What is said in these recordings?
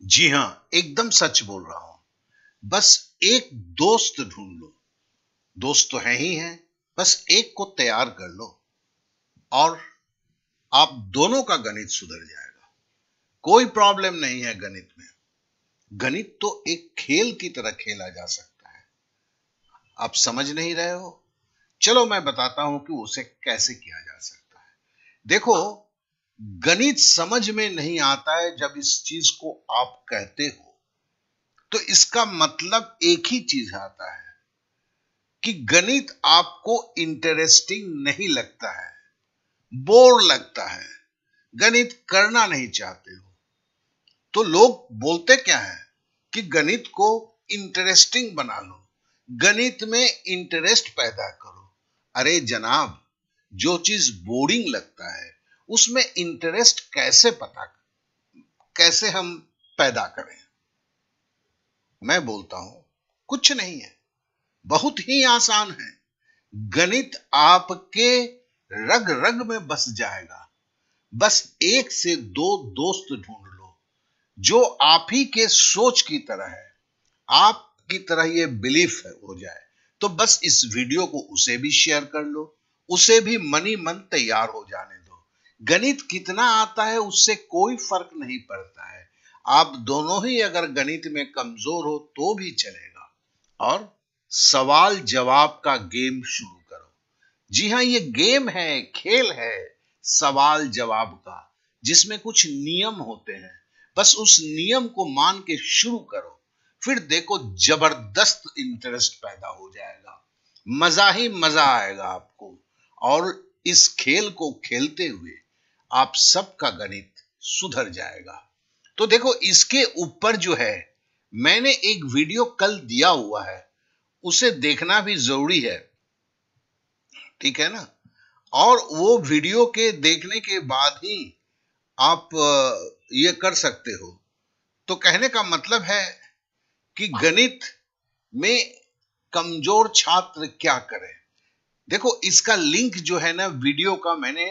जी हां, एकदम सच बोल रहा हूं। बस एक दोस्त ढूंढ लो। दोस्त तो है ही है। बस एक को तैयार कर लो और आप दोनों का गणित सुधर जाएगा। कोई प्रॉब्लम नहीं है गणित में। गणित तो एक खेल की तरह खेला जा सकता है। आप समझ नहीं रहे हो? चलो मैं बताता हूं कि उसे कैसे किया जा सकता है। देखो, गणित समझ में नहीं आता है जब इस चीज को आप कहते हो, तो इसका मतलब एक ही चीज आता है कि गणित आपको इंटरेस्टिंग नहीं लगता है, बोर लगता है, गणित करना नहीं चाहते हो। तो लोग बोलते क्या है कि गणित को इंटरेस्टिंग बना लो, गणित में इंटरेस्ट पैदा करो। अरे जनाब, जो चीज बोरिंग लगता है उसमें इंटरेस्ट कैसे हम पैदा करें? मैं बोलता हूं, कुछ नहीं है, बहुत ही आसान है। गणित आपके रग रग में बस जाएगा। बस एक से दो दोस्त ढूंढ लो जो आप ही के सोच की तरह है, आपकी तरह ये बिलीफ हो जाए। तो बस इस वीडियो को उसे भी शेयर कर लो, उसे भी मनी मन तैयार हो जाने दो। गणित कितना आता है उससे कोई फर्क नहीं पड़ता है। आप दोनों ही अगर गणित में कमजोर हो तो भी चलेगा। और सवाल जवाब का गेम शुरू करो। जी हां, ये गेम है, खेल है, सवाल जवाब का, जिसमें कुछ नियम होते हैं। बस उस नियम को मान के शुरू करो, फिर देखो जबरदस्त इंटरेस्ट पैदा हो जाएगा। मजा ही मजा आएगा आपको। और इस खेल को खेलते हुए आप सबका गणित सुधर जाएगा। तो देखो, इसके ऊपर जो है, मैंने एक वीडियो कल दिया हुआ है, उसे देखना भी जरूरी है। ठीक है ना? और वो वीडियो के देखने के बाद ही आप ये कर सकते हो। तो कहने का मतलब है कि गणित में कमजोर छात्र क्या करें। देखो, इसका लिंक जो है ना वीडियो का, मैंने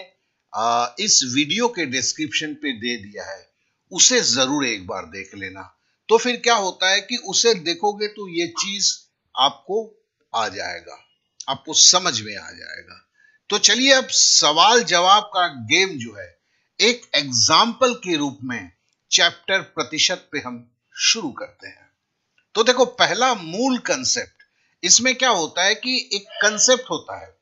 इस वीडियो के डिस्क्रिप्शन पे दे दिया है। उसे जरूर एक बार देख लेना। तो फिर क्या होता है कि उसे देखोगे तो ये चीज आपको आ जाएगा, आपको समझ में आ जाएगा। तो चलिए, अब सवाल जवाब का गेम जो है, एक एग्जाम्पल के रूप में चैप्टर प्रतिशत पे हम शुरू करते हैं। तो देखो, पहला मूल कंसेप्ट, इसमें क्या होता है कि एक कंसेप्ट होता है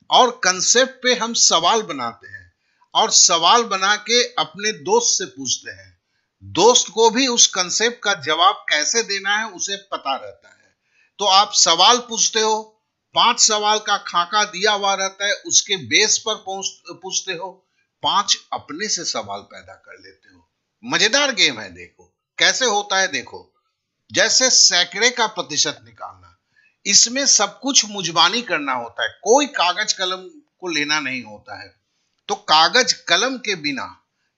और कंसेप्ट पे हम सवाल बनाते हैं और सवाल बना के अपने दोस्त से पूछते हैं। दोस्त को भी उस कंसेप्ट का जवाब कैसे देना है उसे पता रहता है। तो आप सवाल पूछते हो, 5 सवाल का खाका दिया हुआ रहता है, उसके बेस पर पूछते हो, 5 अपने से सवाल पैदा कर लेते हो। मजेदार गेम है। देखो कैसे होता है। देखो, जैसे सैकड़े का प्रतिशत निकालना, इसमें सब कुछ मुजबानी करना होता है, कोई कागज कलम को लेना नहीं होता है। तो कागज कलम के बिना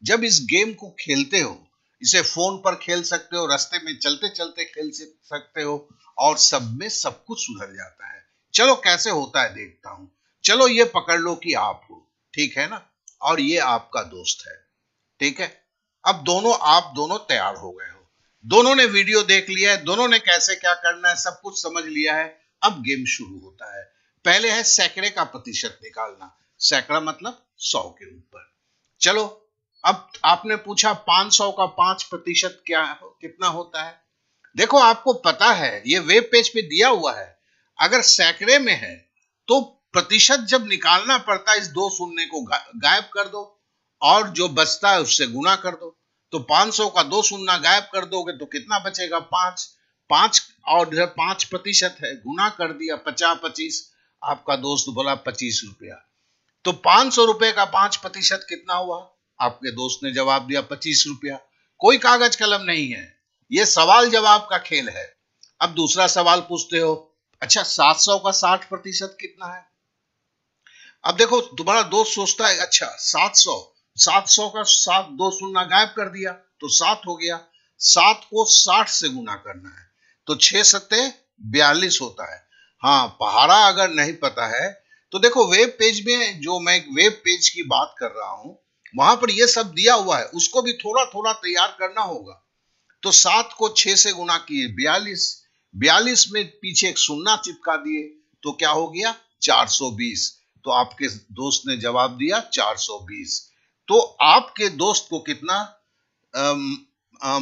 जब इस गेम को खेलते हो, इसे फोन पर खेल सकते हो, रास्ते में चलते चलते खेल सकते हो, और सब में सब कुछ सुधर जाता है। चलो कैसे होता है देखता हूं। चलो ये पकड़ लो कि आप हो, ठीक है ना, और ये आपका दोस्त है। ठीक है। अब आप दोनों तैयार हो गए हो, दोनों ने वीडियो देख लिया है, दोनों ने कैसे क्या करना है सब कुछ समझ लिया है। अब गेम शुरू होता है। पहले है सैकड़े का प्रतिशत निकालना। सैकड़ा मतलब 100 के ऊपर। चलो, अब आपने पूछा 500 का 5% कितना होता है। देखो, आपको पता है, ये वेब पेज पे दिया हुआ है। अगर सैकड़े में है तो प्रतिशत जब निकालना पड़ता है, इस दो शून्य को गायब कर दो और जो बचता है उससे गुना कर दो। तो 500 का दो शून्य गायब कर दोगे तो कितना बचेगा? 5। 5 और 5% है, गुना कर दिया, 50 25। आपका दोस्त बोला 25 रुपया। तो 500 रुपए का 5% कितना हुआ? आपके दोस्त ने जवाब दिया 25 रुपया। कोई कागज कलम नहीं है, ये सवाल जवाब का खेल है। अब दूसरा सवाल पूछते हो, अच्छा 700 का 60% कितना है? अब देखो, तुम्हारा दोस्त सोचता है, अच्छा 700, 700 का 7, दो शून्य गायब कर दिया तो 7 हो गया। 7 को 60 से गुना करना है, तो 6 सत्ते 42 होता है। हाँ, पहाड़ा अगर नहीं पता है तो देखो, वेब पेज में, जो मैं एक वेब पेज की बात कर रहा हूं, वहां पर यह सब दिया हुआ है, उसको भी थोड़ा थोड़ा तैयार करना होगा। तो 7 को 6 से गुना किए 42, 42 में पीछे एक शून्य चिपका दिए तो क्या हो गया 420। तो आपके दोस्त ने जवाब दिया 420। तो आपके दोस्त को कितना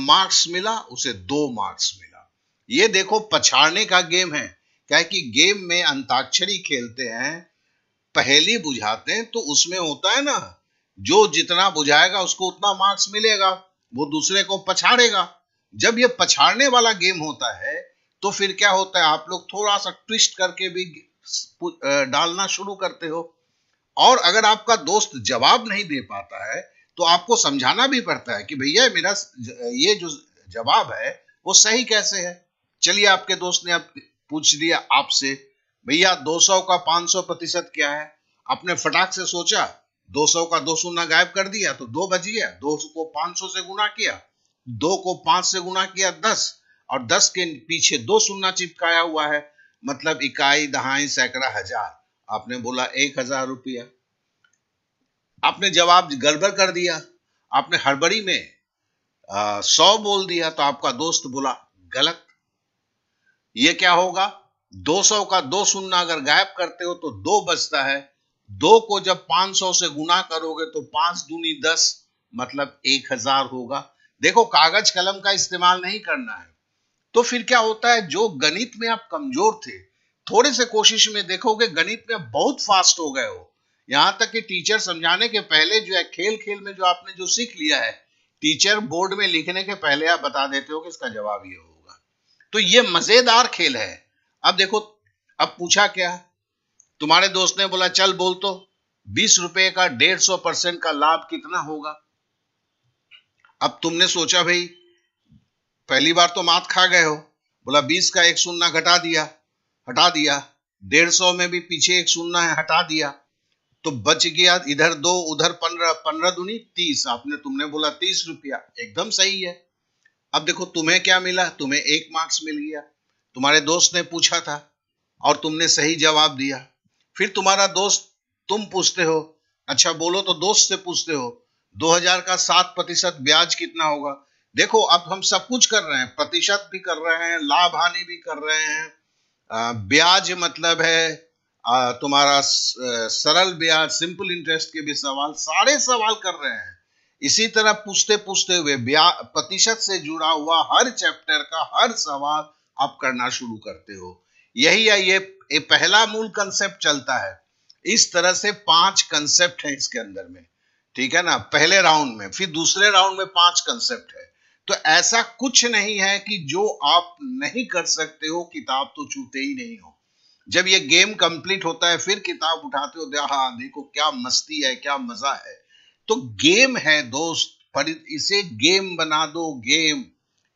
मार्क्स मिला? उसे 2 मार्क्स मिला। ये देखो पछाड़ने का गेम है। क्या है कि गेम में अंताक्षरी खेलते हैं, पहेली बुझाते हैं, तो उसमें होता है ना, जो जितना बुझाएगा उसको उतना मार्क्स मिलेगा, वो दूसरे को पछाड़ेगा। जब ये पछाड़ने वाला गेम होता है तो फिर क्या होता है, आप लोग थोड़ा सा ट्विस्ट करके भी डालना शुरू करते हो। और अगर आपका दोस्त जवाब नहीं दे पाता है तो आपको समझाना भी पड़ता है कि भैया मेरा ये जो जवाब है वो सही कैसे है। चलिए आपके दोस्त ने अब पूछ दिया आपसे, भैया 200 का 500% क्या है? आपने फटाक से सोचा, 200 का 2 शून्य गायब कर दिया तो 2 बच गया। 2 को 500 से गुना किया, 2 को 5 से गुना किया 10, और 10 के पीछे 2 शून्य चिपकाया हुआ है, मतलब इकाई, दहाई, सैकड़ा, हजार। आपने बोला 1000 रुपया। आपने जवाब गड़बड़ कर दिया, आपने हड़बड़ी में 100 बोल दिया, तो आपका दोस्त बोला गलत। ये क्या होगा, 200 का 2 शून्य अगर गायब करते हो तो 2 बचता है। 2 को जब 500 से गुना करोगे तो 5 दूनी 10, मतलब 1000 होगा। देखो कागज कलम का इस्तेमाल नहीं करना है। तो फिर क्या होता है, जो गणित में आप कमजोर थे, थोड़े से कोशिश में देखोगे गणित में बहुत फास्ट हो गए हो। यहां तक कि टीचर समझाने के पहले जो है, खेल खेल में जो आपने जो सीख लिया है, टीचर बोर्ड में लिखने के पहले आप बता देते हो कि इसका जवाब ये होगा। तो ये मजेदार खेल है। अब देखो, अब पूछा क्या, तुम्हारे दोस्त ने बोला चल बोल तो, 20 रुपए का 150% का लाभ कितना होगा? अब तुमने सोचा भाई, पहली बार तो मात खा गए हो, बोला 20 का एक शून्य घटा दिया, हटा दिया, 150 में भी पीछे एक शून्य है, हटा दिया, तो बच गया इधर 2 उधर 15, 15 दूनी 30। तुमने बोला 30 रुपया, एकदम सही है। अब देखो तुम्हें क्या मिला, तुम्हें 1 मार्क्स मिल गया। तुम्हारे दोस्त ने पूछा था और तुमने सही जवाब दिया। फिर तुम्हारा दोस्त, तुम पूछते हो, अच्छा बोलो, तो दोस्त से पूछते हो 2000 का 7% ब्याज कितना होगा? देखो अब हम सब कुछ कर रहे हैं, प्रतिशत भी कर रहे हैं, लाभ हानि भी कर रहे हैं, ब्याज मतलब है तुम्हारा सरल ब्याज, सिंपल इंटरेस्ट के भी सवाल, सारे सवाल कर रहे हैं। इसी तरह पूछते पूछते हुए प्रतिशत से जुड़ा हुआ हर चैप्टर का हर सवाल आप करना शुरू करते हो। यही है, ये पहला मूल कंसेप्ट चलता है। इस तरह से 5 कंसेप्ट है इसके अंदर में, ठीक है ना, पहले राउंड में। फिर दूसरे राउंड में 5 कंसेप्ट है। तो ऐसा कुछ नहीं है कि जो आप नहीं कर सकते हो, किताब तो छूते ही नहीं हो। जब ये गेम कंप्लीट होता है फिर किताब उठाते हो, हाँ देखो क्या मस्ती है, क्या मजा है। तो गेम है दोस्त, पर इसे गेम बना दो, गेम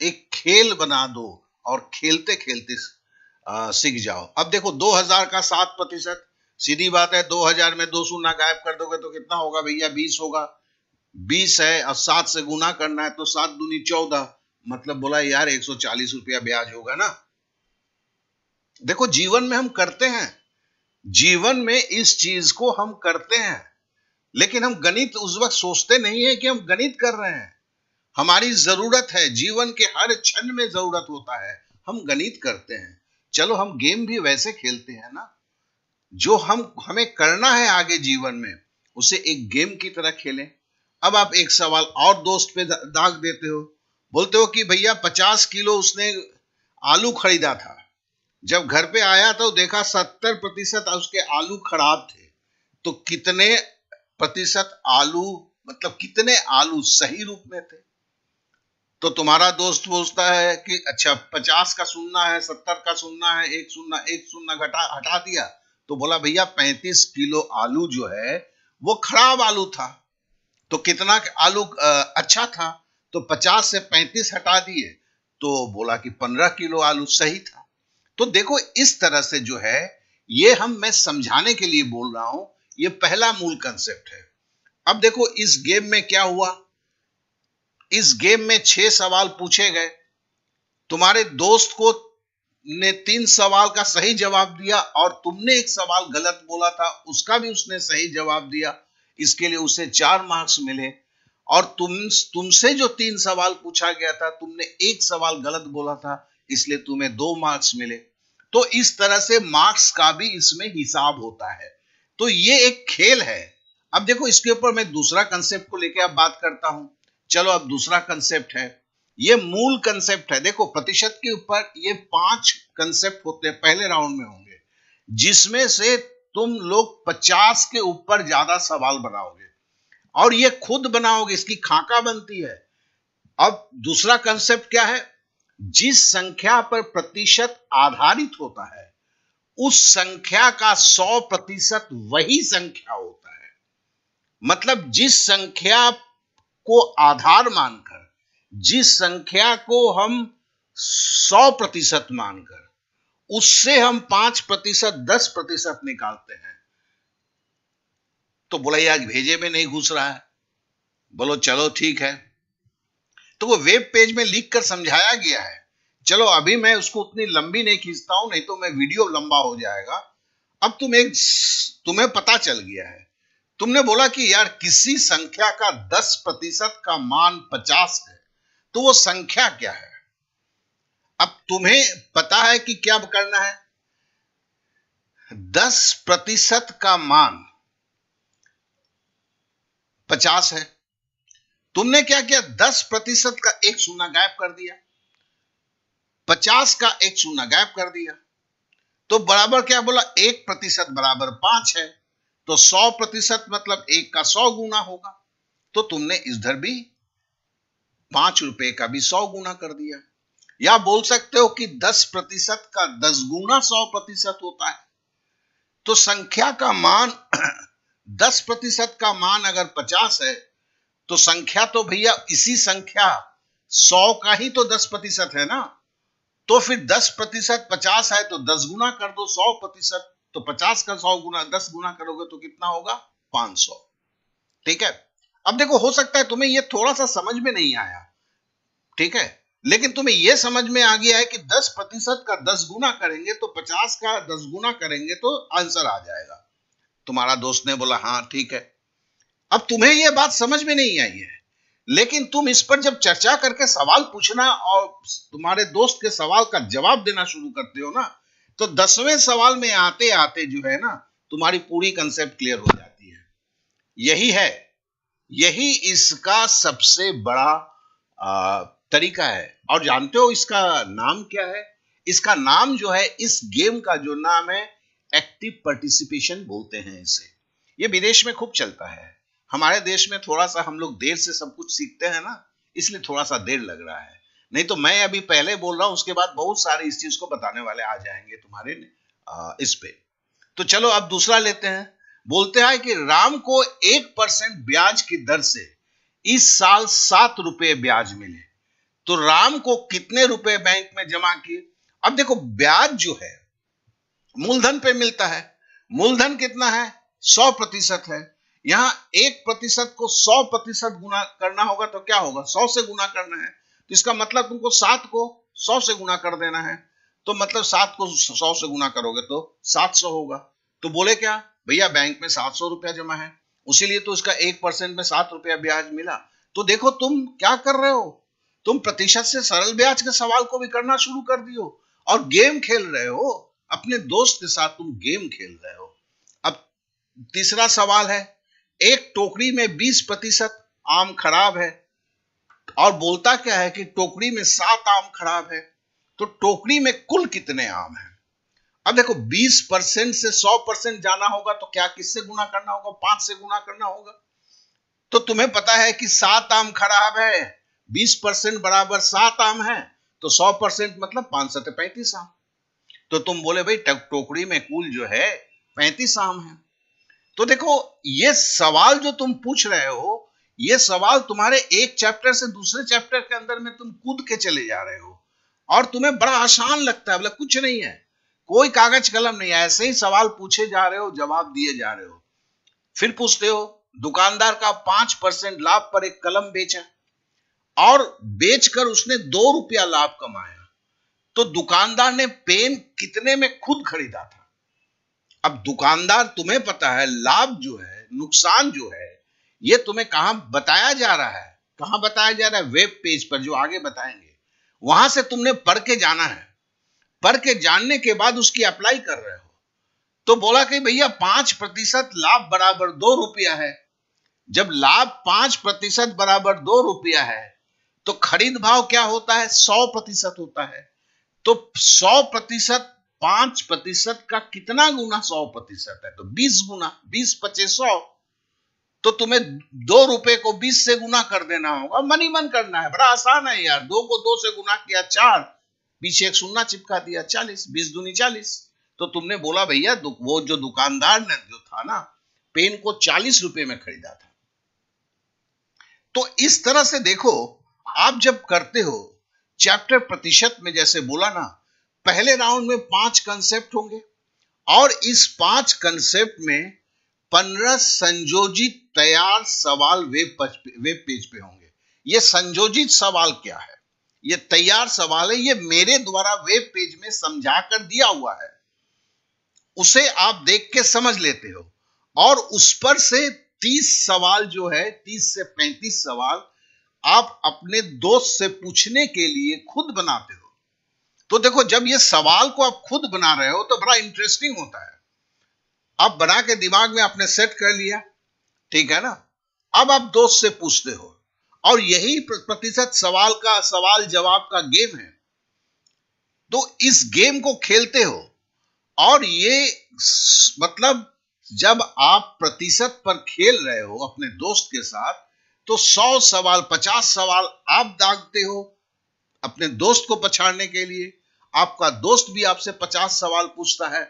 एक खेल बना दो, और खेलते खेलते सीख जाओ। अब देखो 2000 का 7%, सीधी बात है, 2000 में 2 शून्य गायब कर दोगे तो कितना होगा भैया, 20 होगा। 20 है और 7 से गुना करना है तो 7 दूनी 14, मतलब बोला यार 140 रुपया ब्याज होगा ना। देखो जीवन में हम करते हैं, जीवन में इस चीज को हम करते हैं, लेकिन हम गणित उस वक्त सोचते नहीं है कि हम गणित कर रहे हैं। हमारी जरूरत है, जीवन के हर क्षण में जरूरत होता है, हम गणित करते हैं। चलो हम गेम भी वैसे खेलते हैं ना, जो हमें करना है आगे जीवन में, उसे एक गेम की तरह खेलें। अब आप एक सवाल और दोस्त पे दाग देते हो, बोलते हो कि भैया 50 किलो उसने आलू खरीदा था, जब घर पे आया तो देखा 70% उसके आलू खराब थे। तो कितने प्रतिशत आलू, मतलब कितने आलू सही रूप में थे? तो तुम्हारा दोस्त पूछता है कि अच्छा 50 का शून्य है, 70 का शून्य है, एक शून्य घटा हटा दिया, तो बोला भैया 35 किलो आलू जो है वो खराब आलू था। तो कितना आलू अच्छा था? तो 50 से 35 हटा दिए तो बोला कि 15 किलो आलू सही था। तो देखो इस तरह से जो है, ये मैं समझाने के लिए बोल रहा हूं, ये पहला मूल कंसेप्ट है। अब देखो इस गेम में क्या हुआ, इस गेम में 6 सवाल पूछे गए, तुम्हारे दोस्त को ने 3 सवाल का सही जवाब दिया, और तुमने एक सवाल गलत बोला था, उसका भी उसने सही जवाब दिया, इसके लिए उसे 4 मार्क्स मिले। और तुमसे जो 3 सवाल पूछा गया था, तुमने एक सवाल गलत बोला था, इसलिए तुम्हें 2 मार्क्स मिले। तो इस तरह से मार्क्स का भी इसमें हिसाब होता है। तो ये एक खेल है। अब देखो, इसके ऊपर मैं दूसरा कंसेप्ट को लेकर अब बात करता हूं। चलो, अब दूसरा कंसेप्ट है, ये मूल कंसेप्ट है। देखो, प्रतिशत के ऊपर ये 5 कंसेप्ट होते हैं, पहले राउंड में होंगे, जिसमें से तुम लोग 50 के ऊपर ज्यादा सवाल बनाओगे और ये खुद बनाओगे, इसकी खाका बनती है। अब दूसरा कंसेप्ट क्या है? जिस संख्या पर प्रतिशत आधारित होता है, उस संख्या का 100% वही संख्या होता है। मतलब जिस संख्या को आधार मानकर, जिस संख्या को हम 100% मानकर, उससे हम 5%, 10% निकालते हैं। तो बोला यार, भेजे में नहीं घुस रहा है। बोलो चलो ठीक है, तो वो वेब पेज में लिख कर समझाया गया है। चलो, अभी मैं उसको उतनी लंबी नहीं खींचता हूं, नहीं तो मैं वीडियो लंबा हो जाएगा। अब तुम्हें पता चल गया है। तुमने बोला कि यार, किसी संख्या का 10% का मान 50 है, तो वो संख्या क्या है? अब तुम्हें पता है कि क्या करना है। 10% का मान 50 है। तुमने क्या किया? 10% का एक शून्य गायब कर दिया, 50 का एक शून्य गायब कर दिया, तो बराबर क्या बोला? 1% बराबर 5 है। तो 100% मतलब 1 का 100 गुना होगा। तो तुमने इधर भी 5 रुपए का भी 100 गुना कर दिया। या बोल सकते हो कि 10% का 10 गुना 100% होता है। तो संख्या का मान 10% का मान अगर 50 है, तो संख्या तो भैया इसी संख्या 100 का ही तो 10% है ना। तो फिर 10% 50 है, तो 10 गुना कर दो 100%। तो 50 का 100 गुना 10 गुना करोगे तो कितना होगा? 500। ठीक है। अब देखो, हो सकता है तुम्हें यह थोड़ा सा समझ में नहीं आया, ठीक है, लेकिन तुम्हें यह समझ में आ गया है कि 10% का 10 गुना करेंगे तो 50 का 10 गुना करेंगे तो आंसर आ जाएगा। तुम्हारा दोस्त ने बोला हाँ ठीक है। अब तुम्हें यह बात समझ में नहीं आई है, लेकिन तुम इस पर जब चर्चा करके सवाल पूछना और तुम्हारे दोस्त के सवाल का जवाब देना शुरू करते हो ना, तो 10वें सवाल में आते आते जो है ना, तुम्हारी पूरी कंसेप्ट क्लियर हो जाती है। यही है, यही इसका सबसे बड़ा तरीका है। और जानते हो इसका नाम क्या है? इसका नाम जो है, इस गेम का जो नाम है, एक्टिव पार्टिसिपेशन बोलते हैं इसे। ये विदेश में खूब चलता है। हमारे देश में थोड़ा सा हम लोग देर से सब कुछ सीखते हैं ना, इसलिए थोड़ा सा देर लग रहा है। नहीं तो मैं अभी पहले बोल रहा हूं, उसके बाद बहुत सारे इस चीज को बताने वाले आ जाएंगे तुम्हारे इस पे। तो चलो, अब दूसरा लेते हैं। बोलते हैं कि राम को 1% ब्याज की दर से इस साल 7 रुपए ब्याज मिले, तो राम को कितने रुपए बैंक में जमा किए? अब देखो, ब्याज जो है मूलधन पे मिलता है। मूलधन कितना है? 100% है। यहां 1% को 100% गुना करना होगा, तो क्या होगा? 100 से गुना करना है। तो इसका मतलब तुमको 7 को 100 से गुना कर देना है। तो मतलब 7 को 100 से गुना करोगे तो 700 होगा। तो बोले क्या भैया, बैंक में 700 रुपया जमा है, उसीलिए तो इसका 1% में 7 रुपया ब्याज मिला। तो देखो, तुम क्या कर रहे हो, तुम प्रतिशत से सरल ब्याज के सवाल को भी करना शुरू कर दियो और गेम खेल रहे हो। अपने दोस्त के साथ तुम गेम खेल रहे हो। अब तीसरा सवाल है, एक टोकरी में 20% आम खराब है, और बोलता क्या है कि टोकरी में 7 आम खराब है, तो टोकरी में कुल कितने आम है? अब देखो, 20% से 100% जाना होगा तो क्या किससे गुना करना होगा? 5 से गुना करना होगा। तो तुम्हें पता है कि 7 आम खराब है, 20% बराबर 7 आम है, तो 100% मतलब 5 7 35 आम। तो तुम बोले भाई, टोकरी में कुल जो है 35 आम है। तो देखो, ये सवाल जो तुम पूछ रहे हो, ये सवाल तुम्हारे एक चैप्टर से दूसरे चैप्टर के अंदर में तुम कूद के चले जा रहे हो और तुम्हें बड़ा आसान लगता है। बोले कुछ नहीं है, कोई कागज कलम नहीं है, ऐसे ही सवाल पूछे जा रहे हो, जवाब दिए जा रहे हो। फिर पूछते हो, दुकानदार का 5% लाभ पर एक कलम बेचा और बेचकर उसने 2 रुपया लाभ कमाया, तो दुकानदार ने पेन कितने में खुद खरीदा था? अब दुकानदार, तुम्हें पता है लाभ जो है, नुकसान जो है, ये तुम्हें कहां बताया जा रहा है, कहां बताया जा रहा है? वेब पेज पर, जो आगे बताएंगे, वहां से तुमने पढ़ के जाना है। पढ़ के जानने के बाद उसकी अप्लाई कर रहे हो। तो बोला कि भैया 5% लाभ बराबर 2 रुपया है। जब लाभ 5% बराबर 2 रुपया है, तो खरीद भाव क्या होता है? 100% होता है। तो 100%, 5% का कितना गुना 100% है? तो 20 गुना, 20 पचे 100। तो तुम्हें 2 रुपए को 20 से गुना कर देना होगा, मन ही मन करना है, बड़ा आसान है यार। 2 को 2 से गुना किया 4, पीछे एक शून्य चिपका दिया, 40, 20 दूनी 40। तो तुमने बोला भैया, वो जो दुकानदार ने जो था ना, पेन को 40 रुपए में खरीदा था। तो इस तरह से देखो, आप जब करते हो चैप्टर प्रतिशत में, जैसे बोला ना, पहले राउंड में 5 कंसेप्ट होंगे, और इस 5 कंसेप्ट में 15 संयोजित तैयार सवाल वेब पेज पे होंगे। ये संयोजित सवाल क्या है? ये तैयार सवाल है, ये मेरे द्वारा वेब पेज में समझा कर दिया हुआ है, उसे आप देख के समझ लेते हो, और उस पर से 30 सवाल जो है, 30 से 35 सवाल आप अपने दोस्त से पूछने के लिए खुद बनाते हो। तो देखो, जब ये सवाल को आप खुद बना रहे हो तो बड़ा इंटरेस्टिंग होता है। आप बना के दिमाग में आपने सेट कर लिया, ठीक है ना? अब आप दोस्त से पूछते हो, और यही प्रतिशत सवाल का सवाल जवाब का गेम है। तो इस गेम को खेलते हो, और ये मतलब जब आप प्रतिशत पर खेल रहे हो अपने दोस्त के साथ, तो 100 सवाल, 50 सवाल आप दागते हो अपने दोस्त को पछाड़ने के लिए। आपका दोस्त भी आपसे 50 सवाल पूछता है,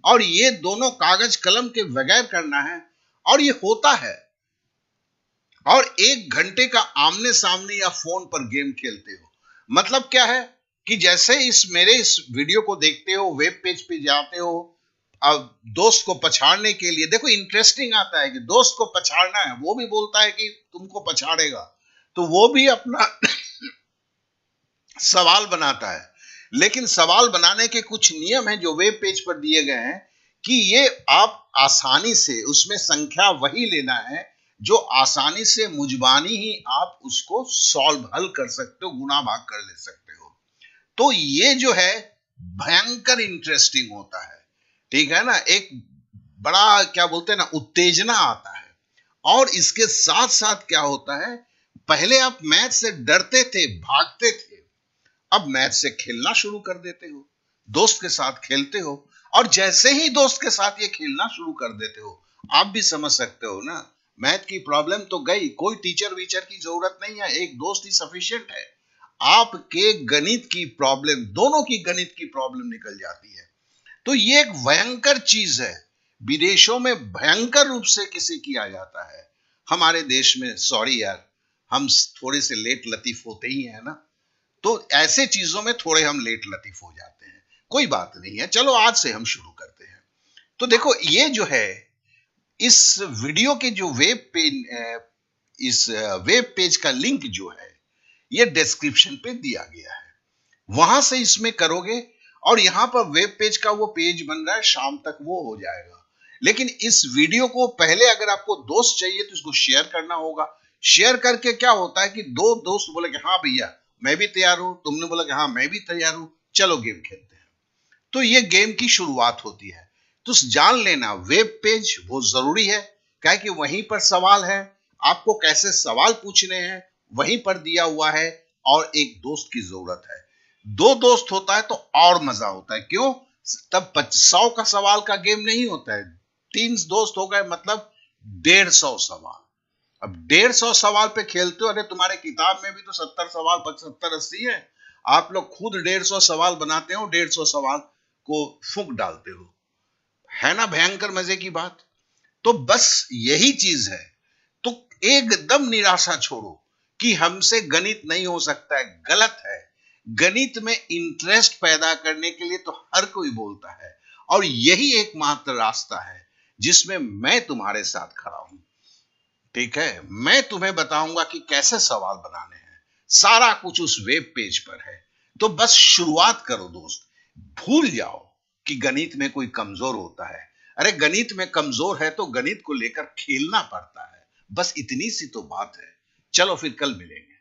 और ये दोनों कागज कलम के बगैर करना है, और ये होता है। और 1 घंटे का आमने सामने या फोन पर गेम खेलते हो। मतलब क्या है कि जैसे इस वीडियो को देखते हो, वेब पेज पे जाते हो, अब दोस्त को पछाड़ने के लिए, देखो इंटरेस्टिंग आता है कि दोस्त को पछाड़ना है, वो भी बोलता है कि तुमको पछाड़ेगा, तो वो भी अपना सवाल बनाता है। लेकिन सवाल बनाने के कुछ नियम हैं जो वेब पेज पर दिए गए हैं, कि ये आप आसानी से उसमें संख्या वही लेना है जो आसानी से मुजबानी ही आप उसको सॉल्व, हल कर सकते हो, गुना भाग कर ले सकते हो। तो ये जो है भयंकर इंटरेस्टिंग होता है, ठीक है ना? एक बड़ा, क्या बोलते हैं ना, उत्तेजना आता है। और इसके साथ साथ क्या होता है, पहले आप मैथ से डरते थे, भागते थे, अब मैथ से खेलना शुरू कर देते हो, दोस्त के साथ खेलते हो, और जैसे ही दोस्त के साथ ये खेलना शुरू कर देते हो, आप भी समझ सकते हो ना, मैथ की प्रॉब्लम तो गई, कोई टीचर वीचर की जरूरत नहीं है, एक दोस्त ही सफिशिएंट है। आपके गणित की प्रॉब्लम, दोनों की गणित की प्रॉब्लम निकल जाती है। तो ये एक भयंकर चीज है, विदेशों में भयंकर रूप से किसे किया जाता है, हमारे देश में सॉरी यार, हम थोड़े से लेट लतीफ होते ही है ना, तो ऐसे चीजों में थोड़े हम लेट लतीफ हो जाते हैं। कोई बात नहीं है, चलो आज से हम शुरू करते हैं। तो देखो, ये जो है, इस वीडियो के जो वेब पेज का लिंक जो है, ये डिस्क्रिप्शन पे दिया गया है, वहां से इसमें करोगे, और यहां पर वेब पेज का वो पेज बन रहा है, शाम तक वो हो जाएगा। लेकिन इस वीडियो को पहले, अगर आपको दोस्त चाहिए तो इसको शेयर करना होगा। शेयर करके क्या होता है कि दो दोस्त बोले कि हाँ भैया मैं भी तैयार हूं, तुमने बोला कि हाँ मैं भी तैयार हूं, चलो गेम खेलते हैं। तो ये गेम की शुरुआत होती है। तो जान लेना, वेब पेज वो जरूरी है, क्या कि वहीं पर सवाल है, आपको कैसे सवाल पूछने हैं वहीं पर दिया हुआ है, और एक दोस्त की जरूरत है। 2 दोस्त होता है तो और मजा होता है, क्यों? तब 100 का सवाल का गेम नहीं होता है, 3 दोस्त हो गए, मतलब 150 सवाल। अब 150 सवाल पे खेलते हो, अरे तुम्हारे किताब में भी तो 70 सवाल, 75-80 है, आप लोग खुद 150 सवाल बनाते हो, 150 सवाल को फूंक डालते हो, है ना भयंकर मजे की बात? तो बस यही चीज है। तो एकदम निराशा छोड़ो कि हमसे गणित नहीं हो सकता है, गलत है। गणित में इंटरेस्ट पैदा करने के लिए तो हर कोई बोलता है, और यही एकमात्र रास्ता है जिसमें मैं तुम्हारे साथ खड़ा हूं, ठीक है? मैं तुम्हें बताऊंगा कि कैसे सवाल बनाने हैं, सारा कुछ उस वेब पेज पर है। तो बस शुरुआत करो दोस्त, भूल जाओ कि गणित में कोई कमजोर होता है। अरे गणित में कमजोर है तो गणित को लेकर खेलना पड़ता है, बस इतनी सी तो बात है। चलो फिर कल मिलेंगे।